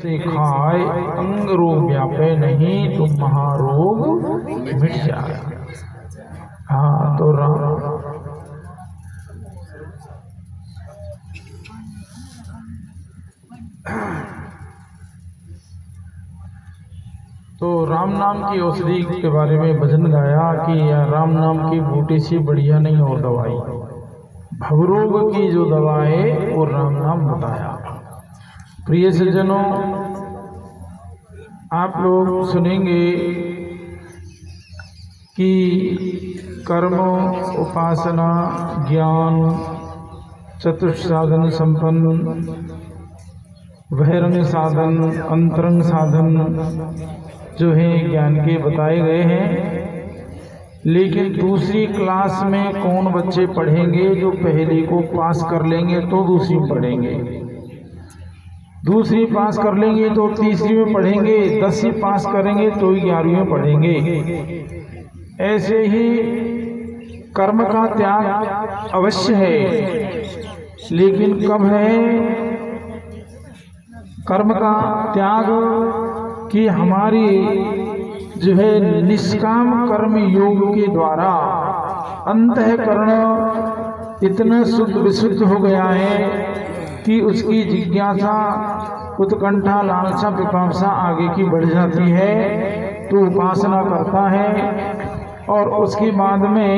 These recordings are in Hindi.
से खाए अंग रोग व्यापे नहीं तो महारोग मिट जाए। हाँ तो राम नाम की औषधि के बारे में भजन गाया कि राम नाम की बूटी से बढ़िया नहीं और दवाई। भवरोग की जो दवा है वो राम नाम बताया। प्रिय सज्जनों, आप लोग सुनेंगे कि कर्म, उपासना, ज्ञान, चतुर्थ साधन संपन्न, बहिरंग साधन, अंतरंग साधन जो है ज्ञान के बताए गए हैं। लेकिन दूसरी क्लास में कौन बच्चे पढ़ेंगे? जो पहली को पास कर लेंगे तो दूसरी में पढ़ेंगे, दूसरी पास कर लेंगे तो तीसरी में पढ़ेंगे, 10वीं पास करेंगे तो 11वीं में पढ़ेंगे। ऐसे ही कर्म का त्याग अवश्य है, लेकिन कब है कर्म का त्याग? कि हमारी जो है निष्काम कर्म योग के द्वारा अंतःकरण इतना शुद्ध विशुद्ध हो गया है कि उसकी जिज्ञासा, उत्कंठा, लालसा, पिपासा आगे की बढ़ जाती है, तो उपासना करता है। और उसके बाद में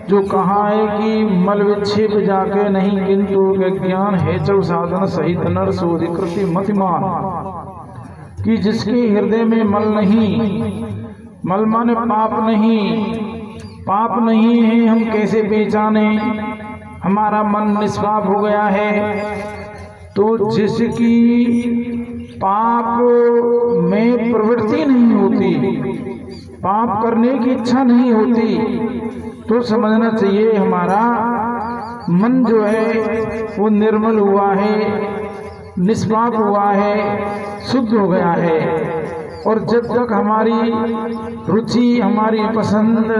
जो कहा है कि मल विक्षेप जाके नहीं किंतु ज्ञान है चल साधन सहित नर शोधिकृति मतिमान, कि जिसके हृदय में मल नहीं, मल माने पाप नहीं, पाप नहीं है हम कैसे पहचाने? हमारा मन निष्पाप हो गया है। तो जिसकी पाप में प्रवृत्ति नहीं होती, पाप करने की इच्छा नहीं होती, तो समझना चाहिए हमारा मन जो है वो निर्मल हुआ है, निष्पाप हुआ है, शुद्ध हो गया है। और जब तक हमारी रुचि, हमारी पसंद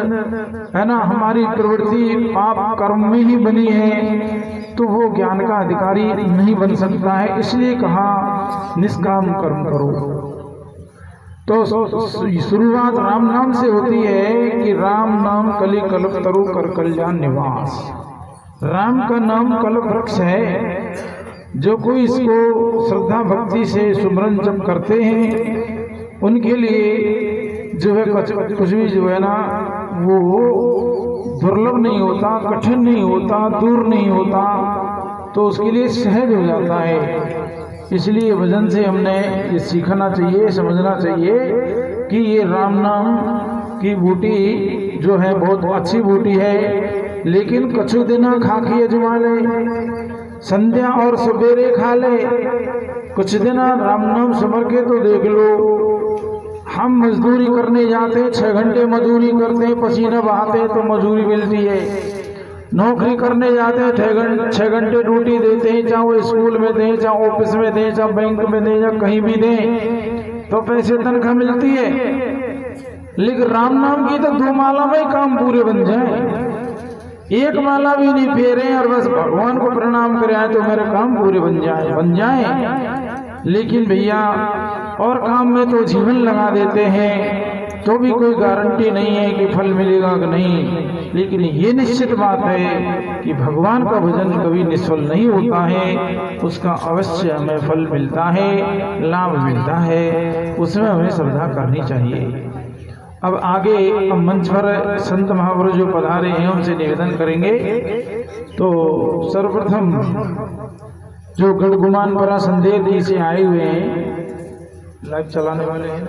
है ना, हमारी प्रवृत्ति पाप कर्म में ही बनी है, तो वो ज्ञान का अधिकारी नहीं बन सकता है। इसलिए कहा निष्काम कर्म करो। तो शुरुआत राम नाम से होती है कि राम नाम कलि कल्प तरु कर कल्याण निवास। राम का नाम कल्प वृक्ष है। जो कोई इसको श्रद्धा भक्ति से सुमरन जप करते हैं उनके लिए जो है कुछ भी जो है ना वो दुर्लभ नहीं होता, कठिन नहीं होता, दूर नहीं होता, तो उसके लिए सहज हो जाता है। इसलिए भजन से हमने ये सीखना चाहिए, समझना चाहिए कि ये राम नाम की बूटी जो है बहुत अच्छी बूटी है, लेकिन कछु दिना खाकी अजमा ले, संध्या और सवेरे खा ले, कुछ दिन राम नाम सिमर के तो देख लो। हम मजदूरी करने जाते, 6 घंटे मजदूरी करते, पसीना बहाते तो मजदूरी मिलती है। नौकरी करने जाते 6 घंटे ड्यूटी देते हैं, चाहे वो स्कूल में दें, चाहे ऑफिस में दें, चाहे बैंक में दें, या कहीं भी दें, तो पैसे तनख्वाह मिलती है। लेकिन राम नाम की तो 2 माला में काम पूरे बन जाए, 1 माला भी नहीं फेरे और बस भगवान को प्रणाम करें तो मेरे काम पूरे बन जाए। लेकिन भैया और काम में तो जीवन लगा देते हैं, तो भी कोई गारंटी नहीं है कि फल मिलेगा कि नहीं। लेकिन ये निश्चित बात है कि भगवान का भजन कभी निष्फल नहीं होता है, उसका अवश्य हमें फल मिलता है, लाभ मिलता है, उसमें हमें श्रद्धा करनी चाहिए। अब आगे मंच पर संत महापुरुष जो पधारे हैं उनसे निवेदन करेंगे। तो सर्वप्रथम जो गढ़गुमान परा संदेह से आए हुए हैं, लाइव चलाने वाले हैं,